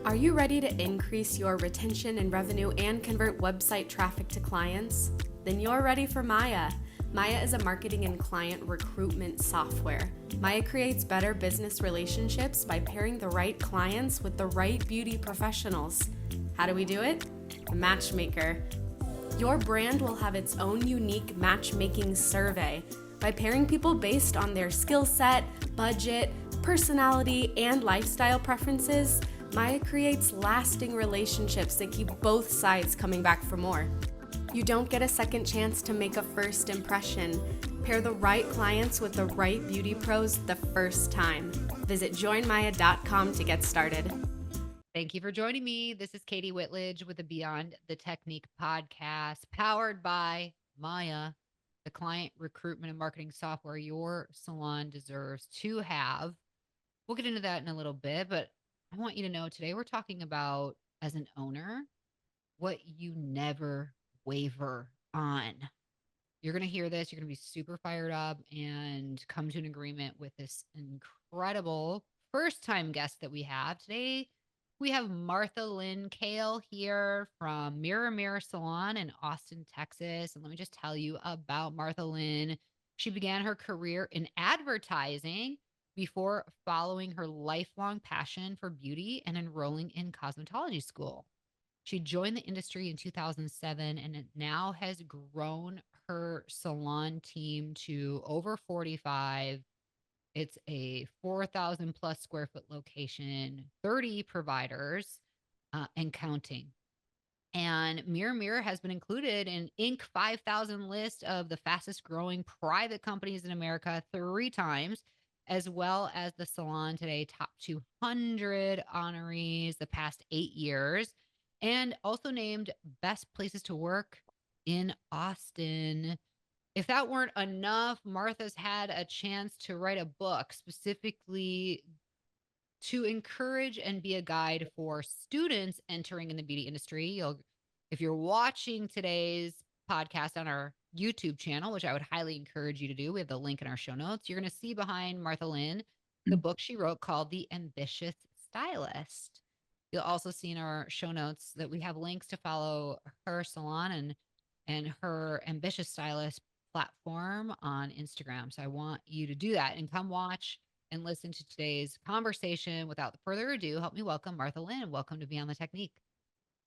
Are you ready to increase your retention and revenue and convert website traffic to clients? Then you're ready for Maya. Maya is a marketing and client recruitment software. Maya creates better business relationships by pairing the right clients with the right beauty professionals. How do we do it? A matchmaker. Your brand will have its own unique matchmaking survey. By pairing people based on their skill set, budget, personality, and lifestyle preferences, Maya creates lasting relationships that keep both sides coming back for more. You don't get a second chance to make a first impression. Pair the right clients with the right beauty pros the first time. Visit joinmaya.com to get started. Thank you for joining me. This is Katie Whitledge with the Beyond the Technique podcast, powered by Maya, the client recruitment and marketing software your salon deserves to have. We'll get into that in a little bit, but I want you to know today we're talking about, as an owner, what you never waver on. You're going to hear this. You're going to be super fired up and come to an agreement with this incredible first time guest that we have today. We have Martha Lynn Kale here from Mirror Mirror Salon in Austin, Texas. And let me just tell you about Martha Lynn. She began her career in advertising before following her lifelong passion for beauty and enrolling in cosmetology school. She joined the industry in 2007 and it now has grown her salon team to over 45. It's a 4,000 plus square foot location, 30 providers, and counting. And Mirror Mirror has been included in Inc. 5,000 list of the fastest growing private companies in America 3 times, as well as the Salon Today top 200 honorees the past 8 years, and also named best places to work in Austin. If that weren't enough, Martha's had a chance to write a book specifically to encourage and be a guide for students entering in the beauty industry. If you're watching today's podcast on our YouTube channel, which I would highly encourage you to do, we have the link in our show notes. You're going to see behind Martha Lynn the book she wrote called The Ambitious Stylist. You'll also see in our show notes that we have links to follow her salon and her Ambitious Stylist platform on Instagram. So I want you to do that and come watch and listen to today's conversation. Without further ado, help me welcome Martha Lynn. Welcome to Beyond the Technique.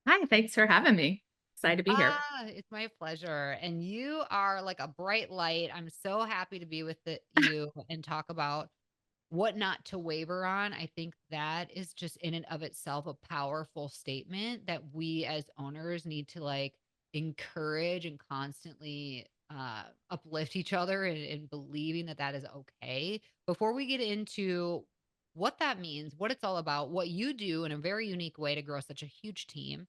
Hi, thanks for having me. Excited to be here. It's my pleasure. And you are like a bright light. I'm so happy to be with you and talk about what not to waver on. I think that is just in and of itself a powerful statement that we as owners need to like encourage and constantly uplift each other and believing that that is okay. Before we get into what that means, what it's all about, what you do in a very unique way to grow such a huge team,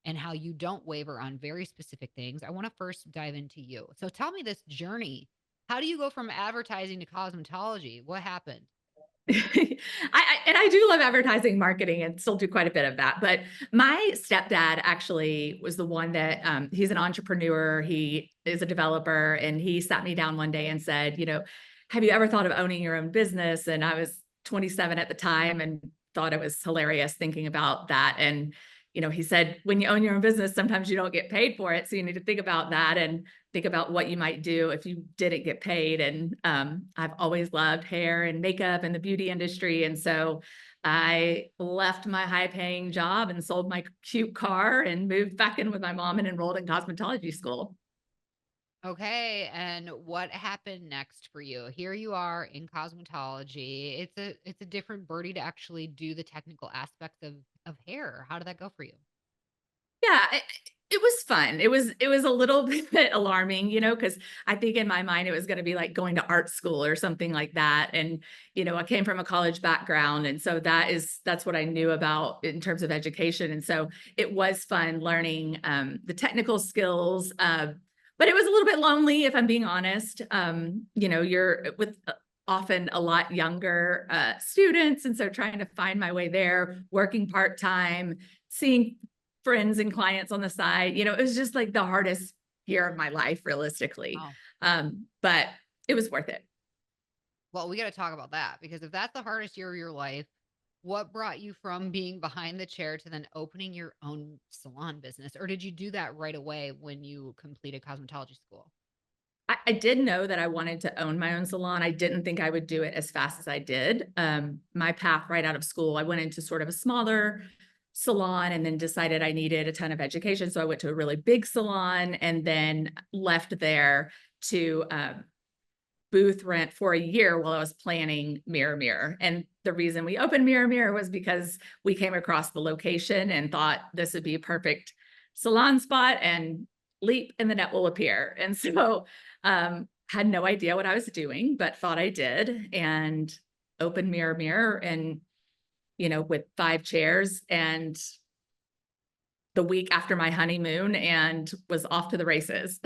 and how you don't waver on very specific things, I want to first dive into you. So tell me this journey. How do you go from advertising to cosmetology? What happened? I do love advertising, marketing, and still do quite a bit of that. But my stepdad actually was the one that he's an entrepreneur. He is a developer, and he sat me down one day and said, have you ever thought of owning your own business? And I was 27 at the time and thought it was hilarious thinking about that. And he said, when you own your own business, sometimes you don't get paid for it. So you need to think about that and think about what you might do if you didn't get paid. And I've always loved hair and makeup and the beauty industry. And so I left my high paying job and sold my cute car and moved back in with my mom and enrolled in cosmetology school. Okay, and what happened next for you? Here you are in cosmetology. It's a different birdie to actually do the technical aspects of hair. How did that go for you? Yeah, it was fun. It was a little bit alarming, because I think in my mind it was going to be like going to art school or something like that. And I came from a college background, and so that's what I knew about in terms of education. And so it was fun learning the technical skills. But it was a little bit lonely, if I'm being honest. You're with often a lot younger students, and so trying to find my way there, working part-time, seeing friends and clients on the side, it was just like the hardest year of my life, realistically. Oh, But it was worth it. well, we got to talk about that because if that's the hardest year of your life, what brought you from being behind the chair to then opening your own salon business? Or did you do that right away when you completed cosmetology school? I did know that I wanted to own my own salon. I didn't think I would do it as fast as I did. My path right out of school, I went into sort of a smaller salon and then decided I needed a ton of education. So I went to a really big salon and then left there to booth rent for a year while I was planning Mirror Mirror. And the reason we opened Mirror Mirror was because we came across the location and thought this would be a perfect salon spot, and leap and the net will appear. And so had no idea what I was doing, but thought I did, and opened Mirror Mirror, and with 5 chairs, and the week after my honeymoon, and was off to the races.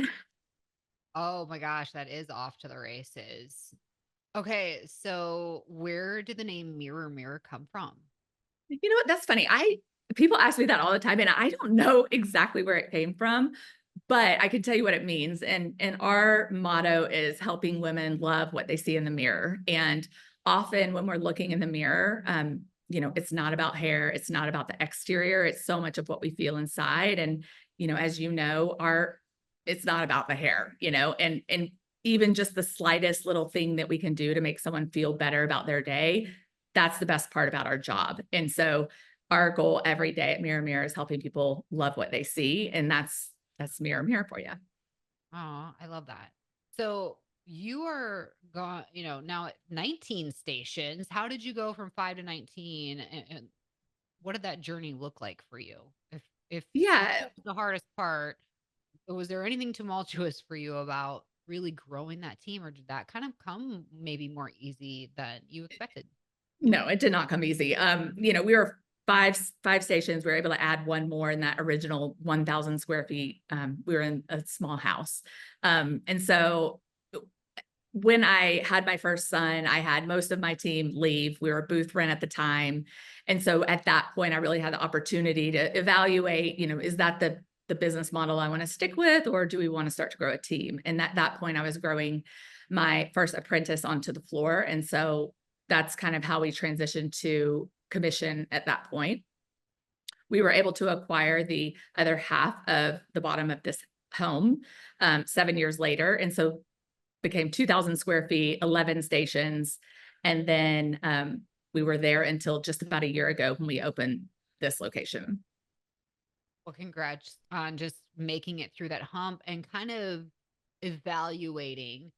Oh my gosh, that is off to the races. Okay, so where did the name Mirror Mirror come from? You know what? That's funny. People ask me that all the time, and I don't know exactly where it came from, but I can tell you what it means. And our motto is helping women love what they see in the mirror. And often when we're looking in the mirror, it's not about hair, it's not about the exterior, it's so much of what we feel inside. And as you know, it's not about the hair, and even just the slightest little thing that we can do to make someone feel better about their day, that's the best part about our job. And so our goal every day at Mirror Mirror is helping people love what they see. And that's Mirror Mirror for you. Oh, I love that. So you are gone, now at 19 stations. How did you go from 5 to 19? And what did that journey look like for you? If Yeah. the hardest part, was there anything tumultuous for you about really growing that team, or did that kind of come maybe more easy than you expected? No, it did not come easy. We were five stations. We were able to add one more in that original 1,000 square feet. We were in a small house. And so when I had my first son, I had most of my team leave. We were booth rent at the time. And so at that point, I really had the opportunity to evaluate, is that the business model I want to stick with, or do we want to start to grow a team? And at that point, I was growing my first apprentice onto the floor. And so that's kind of how we transitioned to commission at that point. We were able to acquire the other half of the bottom of this home 7 years later. And so became 2,000 square feet, 11 stations. And then we were there until just about a year ago when we opened this location. Well, congrats on just making it through that hump and kind of evaluating,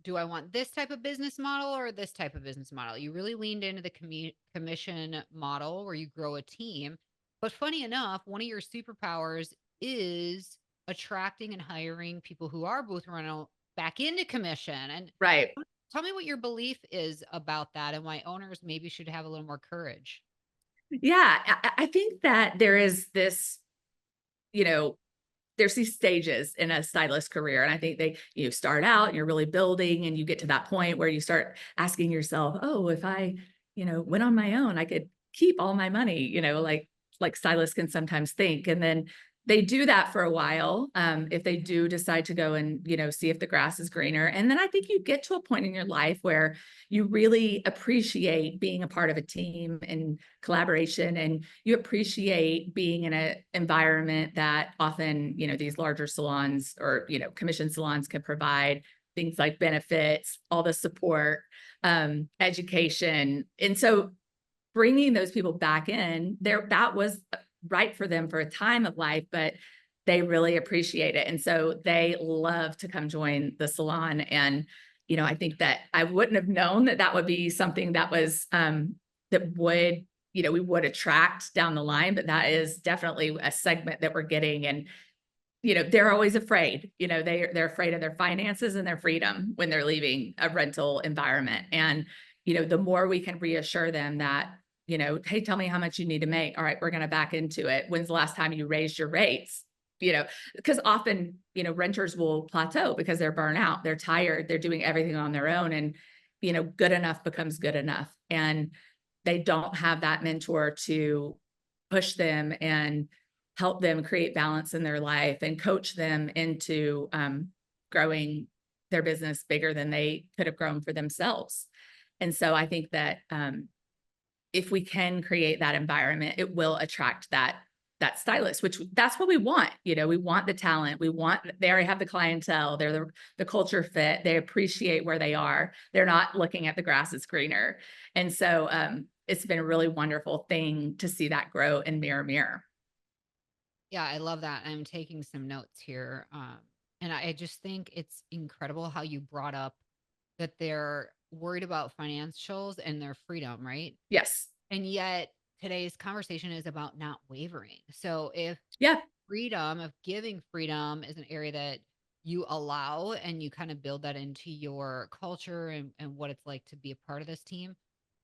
do I want this type of business model or this type of business model? You really leaned into the commission model where you grow a team. But funny enough, one of your superpowers is attracting and hiring people who are booth rental back into commission. And Right. tell me what your belief is about that and why owners maybe should have a little more courage. Yeah. I think that there is this, there's these stages in a stylist career. And I think you start out and you're really building, and you get to that point where you start asking yourself, oh, if I, went on my own, I could keep all my money, like stylists can sometimes think. And then they do that for a while. If they do decide to go and, see if the grass is greener. And then I think you get to a point in your life where you really appreciate being a part of a team and collaboration, and you appreciate being in an environment that often, these larger salons or, commission salons can provide things like benefits, all the support, education. And so bringing those people back in there, that was right for them for a time of life, but they really appreciate it. And so they love to come join the salon. And, I think that I wouldn't have known that that would be something that was, that would, we would attract down the line, but that is definitely a segment that we're getting. And, they're always afraid, they're afraid of their finances and their freedom when they're leaving a rental environment. And, the more we can reassure them that, hey, tell me how much you need to make. All right, we're going to back into it. When's the last time you raised your rates? Because often, renters will plateau because they're burnt out, they're tired, they're doing everything on their own. And, good enough becomes good enough. And they don't have that mentor to push them and help them create balance in their life and coach them into growing their business bigger than they could have grown for themselves. And so I think that, if we can create that environment, it will attract that stylist, which that's what we want. We want the talent. They already have the clientele. They're the culture fit. They appreciate where they are. They're not looking at the grass is greener. And so it's been a really wonderful thing to see that grow in Mirror Mirror. Yeah, I love that. I'm taking some notes here. And I just think it's incredible how you brought up that they're worried about financials and their freedom, right? Yes. And yet today's conversation is about not wavering. So if Yeah. freedom of giving freedom is an area that you allow and you kind of build that into your culture and what it's like to be a part of this team,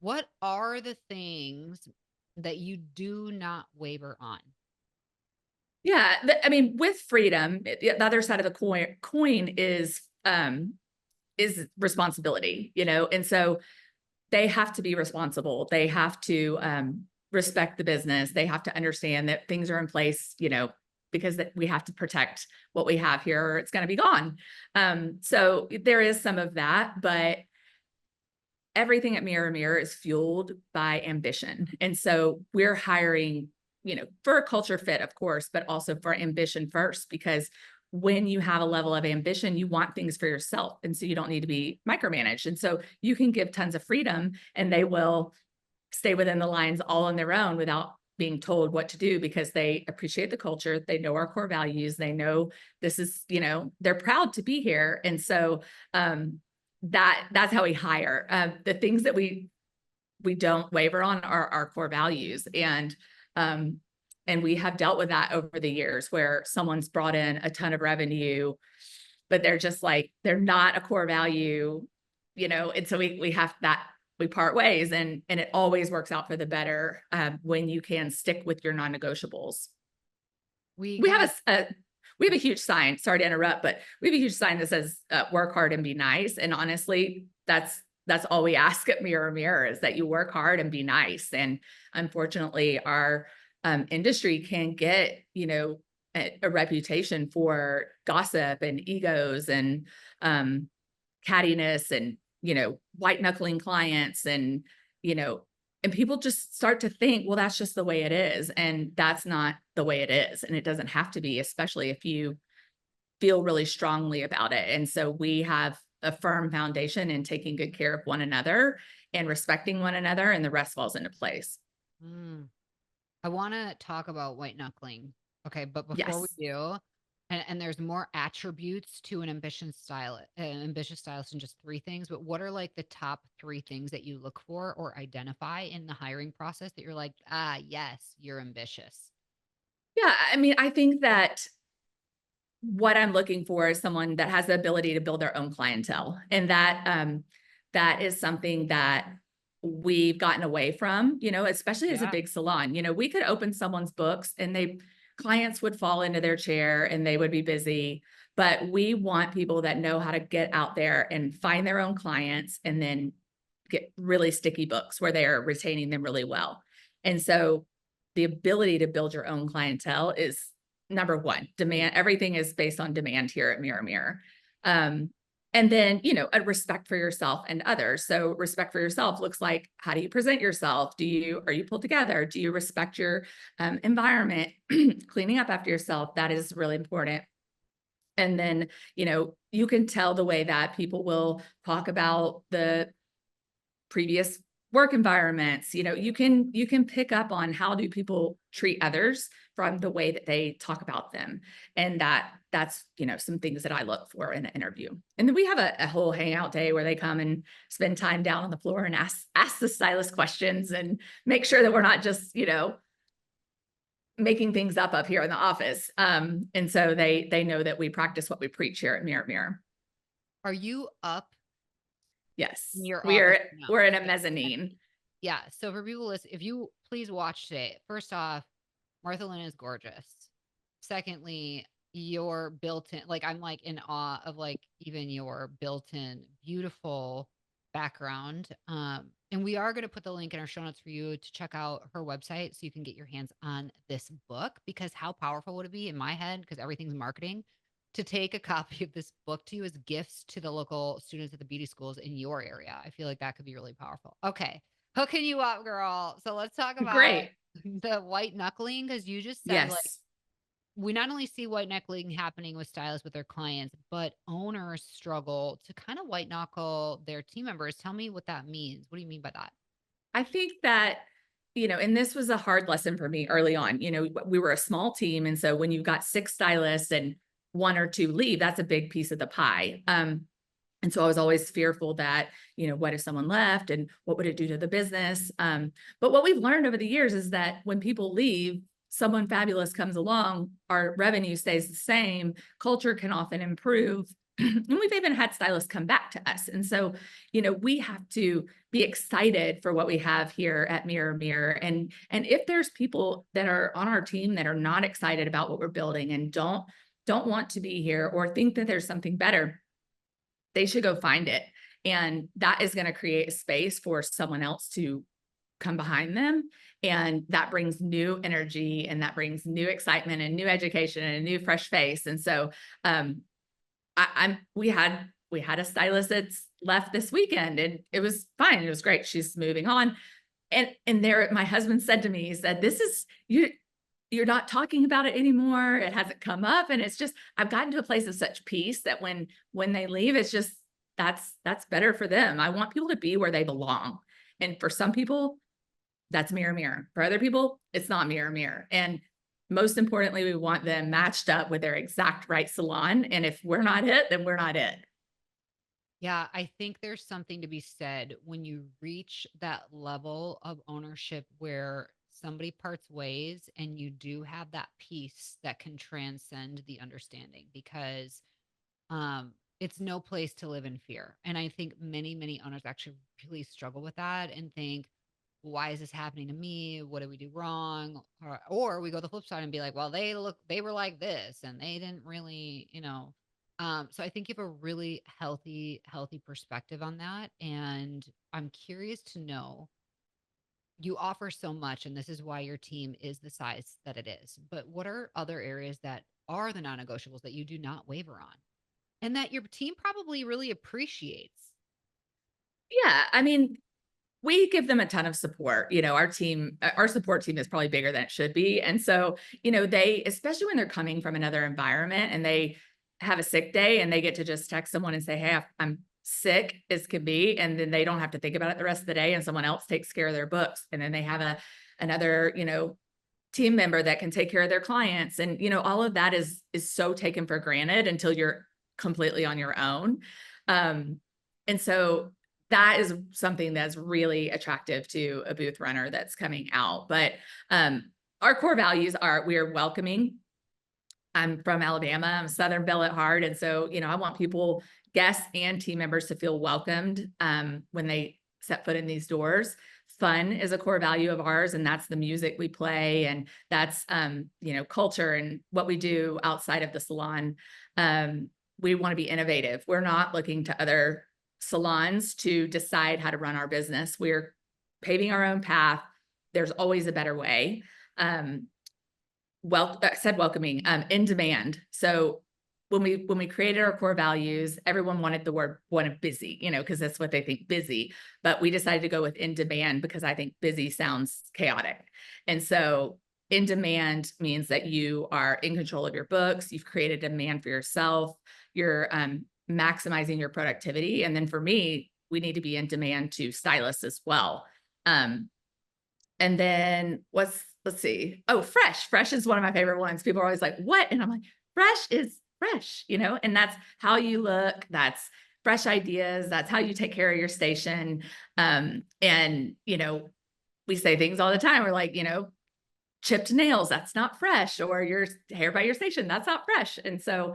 what are the things that you do not waver on? Yeah. I mean, with freedom, the other side of the coin is responsibility, and so they have to be responsible. They have to respect the business. They have to understand that things are in place, because we have to protect what we have here or it's going to be gone. So there is some of that, but everything at Mirror Mirror is fueled by ambition. And so we're hiring, for a culture fit, of course, but also for ambition first, because when you have a level of ambition, you want things for yourself. And so you don't need to be micromanaged. And so you can give tons of freedom and they will stay within the lines all on their own without being told what to do, because they appreciate the culture. They know our core values. They know this is, they're proud to be here. And so that's how we hire. The things that we don't waver on are our core values. And we have dealt with that over the years where someone's brought in a ton of revenue, but they're just like, they're not a core value, and so we have that, we part ways, and it always works out for the better when you can stick with your non-negotiables. We have a huge sign, sorry to interrupt, but we have a huge sign that says work hard and be nice. And honestly, that's all we ask at Mirror Mirror, is that you work hard and be nice. And unfortunately, our industry can get, a reputation for gossip and egos and cattiness and, white knuckling clients and, and people just start to think, well, that's just the way it is. And that's not the way it is. And it doesn't have to be, especially if you feel really strongly about it. And so we have a firm foundation in taking good care of one another and respecting one another, and the rest falls into place. I want to talk about white knuckling. Okay. But before we Yes. do, and there's more attributes to an ambitious stylist than just three things, but what are like the top three things that you look for or identify in the hiring process that you're like, yes, you're ambitious? Yeah. I mean, I think that what I'm looking for is someone that has the ability to build their own clientele. And that is something that we've gotten away from, especially as a big salon. We could open someone's books and clients would fall into their chair and they would be busy, but we want people that know how to get out there and find their own clients and then get really sticky books where they are retaining them really well. And so the ability to build your own clientele is number one. Demand, everything is based on demand here at Mirror Mirror. And then, a respect for yourself and others. So respect for yourself looks like, how do you present yourself? Are you pulled together? Do you respect your environment? Cleaning up after yourself, that is really important. And then, you can tell the way that people will talk about the previous work environments. You can pick up on how do people treat others from the way that they talk about them. And that's, some things that I look for in an interview. And then we have a whole hangout day where they come and spend time down on the floor and ask the stylist questions and make sure that we're not just, making things up here in the office. And so they know that we practice what we preach here at Mirror Mirror. Are you up? Yes, Your we're in a mezzanine. Yeah. So for people listening, if you please watch today, first off, Martha Lynn is gorgeous. Secondly, your built-in, like I'm like in awe of like even your built-in beautiful background. And we are going to put the link in our show notes for you to check out her website so you can get your hands on this book, because how powerful would it be in my head? Because everything's marketing, to take a copy of this book to you as gifts to the local students at the beauty schools in your area. I feel like that could be really powerful. Okay. hooking you up, girl. So let's talk about Great. the white knuckling, because you just said like Yes. we not only see white knuckling happening with stylists with their clients, but owners struggle to kind of white knuckle their team members. Tell me what that means. What do you mean by that? I think that, and this was a hard lesson for me early on. We were a small team. And so when you've got 6 stylists and 1 or 2 leave, that's a big piece of the pie. And so I was always fearful that, what if someone left and what would it do to the business? But what we've learned over the years is that when people leave, someone fabulous comes along, our revenue stays the same, culture can often improve. And we've even had stylists come back to us. And so, we have to be excited for what we have here at Mirror Mirror. And if there's people that are on our team that are not excited about what we're building and don't want to be here or think that there's something better, they should go find it. And that is going to create a space for someone else to come behind them. And that brings new energy and that brings new excitement and new education and a new fresh face. And so we had a stylist that's left this weekend and it was fine. It was great. She's moving on. And there, my husband said to me, he said, this is you're not talking about it anymore. It hasn't come up. And it's just, I've gotten to a place of such peace that when they leave, it's just, that's better for them. I want people to be where they belong. And for some people, that's Mirror Mirror. For other people, it's not Mirror Mirror. And most importantly, we want them matched up with their exact right salon. And if we're not it, then we're not it. Yeah, I think there's something to be said when you reach that level of ownership where somebody parts ways and you do have that peace that can transcend the understanding, because it's no place to live in fear. And I think many owners actually really struggle with that and think, why is this happening to me? What did we do wrong? Or we go the flip side and be like, well, they were like this and they didn't really, so I think you have a really healthy perspective on that. And I'm curious to know, you offer so much, and this is why your team is the size that it is. But what are other areas that are the non-negotiables that you do not waver on and that your team probably really appreciates? Yeah. I mean, we give them a ton of support. Our support team is probably bigger than it should be. And so, they, especially when they're coming from another environment and they have a sick day and they get to just text someone and say, hey, I'm sick as can be. And then they don't have to think about it the rest of the day. And someone else takes care of their books. And then they have another, team member that can take care of their clients. And, all of that is so taken for granted until you're completely on your own. And so that is something that's really attractive to a booth runner that's coming out. But our core values are, we are welcoming. I'm from Alabama. I'm Southern Belle at heart. And so, I want people, guests and team members, to feel welcomed when they set foot in these doors. Fun is a core value of ours, and that's the music we play. And that's, culture and what we do outside of the salon. We want to be innovative. We're not looking to other salons to decide how to run our business. We're paving our own path. There's always a better way. I said welcoming, in demand. So when we created our core values, everyone wanted busy, because that's what they think, busy. But we decided to go with in demand because I think busy sounds chaotic. And so in demand means that you are in control of your books. You've created demand for yourself. You're maximizing your productivity. And then for me, we need to be in demand to stylists as well. And then let's see. Oh, fresh. Fresh is one of my favorite ones. People are always like, what? And I'm like, fresh is fresh, and that's how you look. That's fresh ideas. That's how you take care of your station. And, we say things all the time. We're like, chipped nails, that's not fresh, or your hair by your station, that's not fresh. And so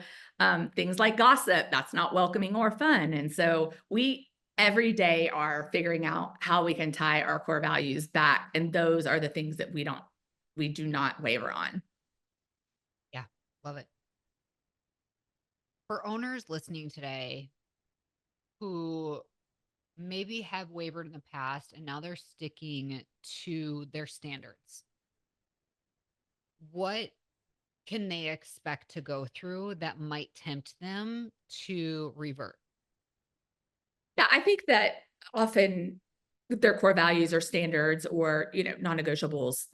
things like gossip, that's not welcoming or fun. And so we every day are figuring out how we can tie our core values back. And those are the things that we do not waver on. Yeah, love it. For owners listening today who maybe have wavered in the past and now they're sticking to their standards, what can they expect to go through that might tempt them to revert? Yeah, I think that often their core values or standards or, non-negotiables,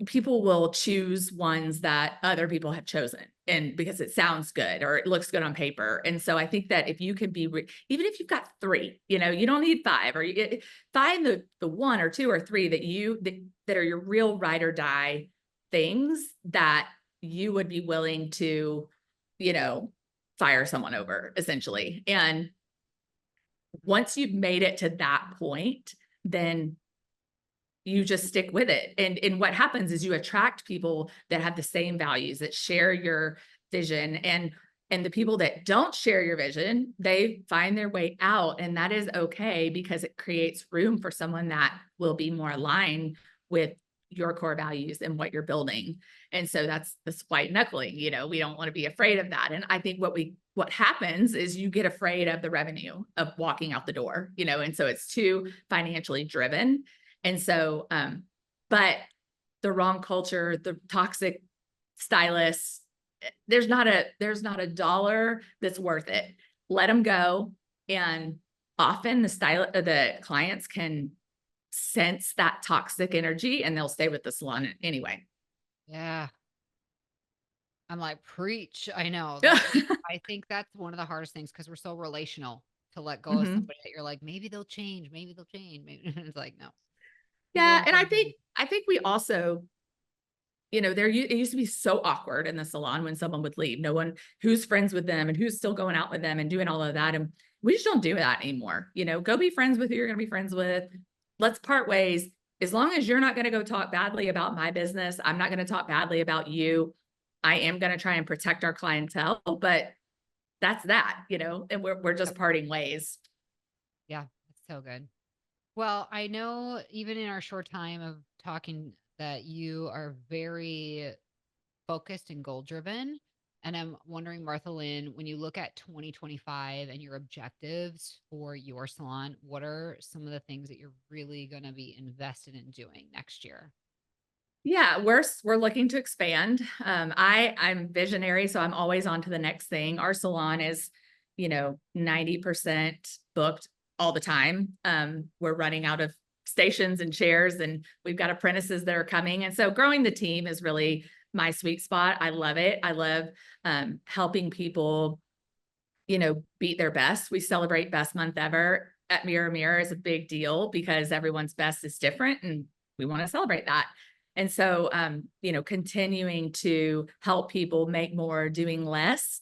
people will choose ones that other people have chosen, and because it sounds good or it looks good on paper. And so I think that if you can be, even if you've got three, you don't need five, or find the one or two or three that are your real ride or die things that you would be willing to, fire someone over, essentially. And once you've made it to that point, then you just stick with it. And what happens is you attract people that have the same values, that share your vision, and the people that don't share your vision, they find their way out. And that is okay, because it creates room for someone that will be more aligned with your core values and what you're building. And so that's this white knuckling, we don't want to be afraid of that. And I think what happens is you get afraid of the revenue of walking out the door, and so it's too financially driven. And so, but the wrong culture, the toxic stylists, there's not a dollar that's worth it. Let them go. And often the clients can sense that toxic energy, and they'll stay with the salon anyway. Yeah. I'm like, preach. I know. I think that's one of the hardest things, because we're so relational, to let go of somebody that you're like, maybe they'll change. Maybe they'll change. Maybe it's like, no. Yeah. And I think we also, it used to be so awkward in the salon when someone would leave. No one who's friends with them and who's still going out with them and doing all of that. And we just don't do that anymore. Go be friends with who you're going to be friends with. Let's part ways. As long as you're not going to go talk badly about my business, I'm not going to talk badly about you. I am going to try and protect our clientele, but that's that, and we're just parting ways. Yeah, it's so good. Well, I know even in our short time of talking that you are very focused and goal driven. And I'm wondering, Martha Lynn, when you look at 2025 and your objectives for your salon, what are some of the things that you're really going to be invested in doing next year? Yeah, we're looking to expand. I'm visionary, so I'm always on to the next thing. Our salon is, 90% booked all the time. We're running out of stations and chairs, and we've got apprentices that are coming. And so growing the team is really my sweet spot. I love it. I love helping people, beat their best. We celebrate best month ever at Mirror Mirror. Is a big deal because everyone's best is different, and we want to celebrate that. And so, continuing to help people make more, doing less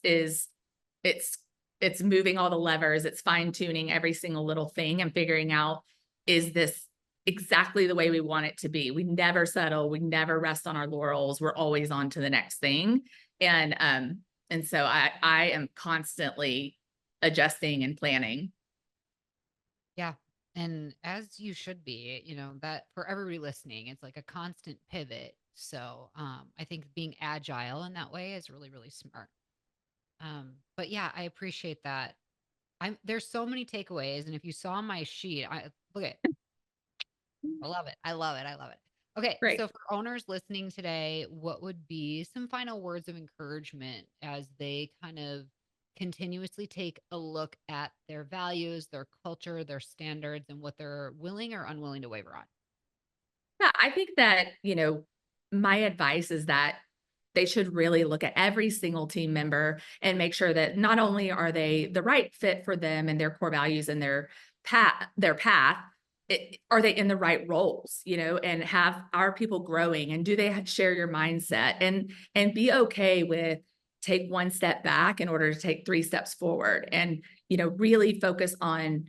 it's moving all the levers. It's fine tuning every single little thing and figuring out, is this exactly the way we want it to be? We never settle. We never rest on our laurels. We're always on to the next thing. And so I am constantly adjusting and planning. Yeah. And as you should be, that for everybody listening, it's like a constant pivot. So I think being agile in that way is really, really smart. But yeah, I appreciate that. There's so many takeaways. And if you saw my sheet, look at, I love it. I love it. I love it. Okay. Great. So for owners listening today, what would be some final words of encouragement as they kind of continuously take a look at their values, their culture, their standards, and what they're willing or unwilling to waver on? Yeah, I think that, my advice is that they should really look at every single team member and make sure that not only are they the right fit for them and their core values and their path, are they in the right roles, and are people growing, and do they share your mindset, and be okay with take one step back in order to take 3 steps forward, and, really focus on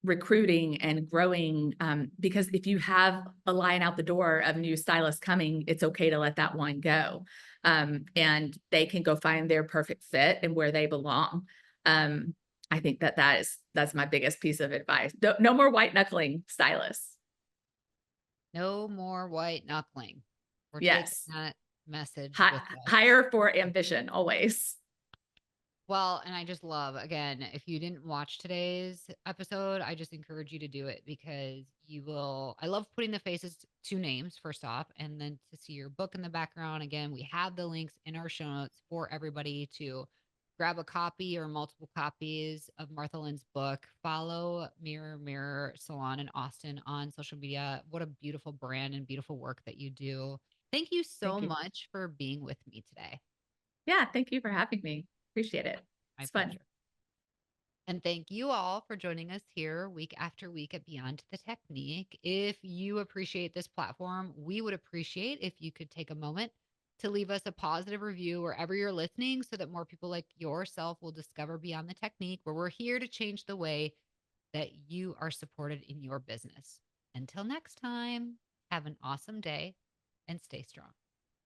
recruiting and growing, because if you have a line out the door of new stylists coming, it's okay to let that one go. And they can go find their perfect fit and where they belong. I think that's my biggest piece of advice. No more white knuckling stylists. No more white knuckling. We're Yes. taking that message with us. Hire for ambition always. Well, and I just love, again, if you didn't watch today's episode, I just encourage you to do it, because you will. I love putting the faces to names, first off, and then to see your book in the background. Again, we have the links in our show notes for everybody to grab a copy or multiple copies of Martha Lynn's book. Follow Mirror Mirror Salon in Austin on social media. What a beautiful brand and beautiful work that you do. Thank you so Thank you. much for being with me today. Yeah, thank you for having me. Appreciate it. My It's fun. pleasure. And thank you all for joining us here week after week at Beyond the Technique. If you appreciate this platform, we would appreciate if you could take a moment to leave us a positive review wherever you're listening so that more people like yourself will discover Beyond the Technique, where we're here to change the way that you are supported in your business. Until next time, have an awesome day and stay strong.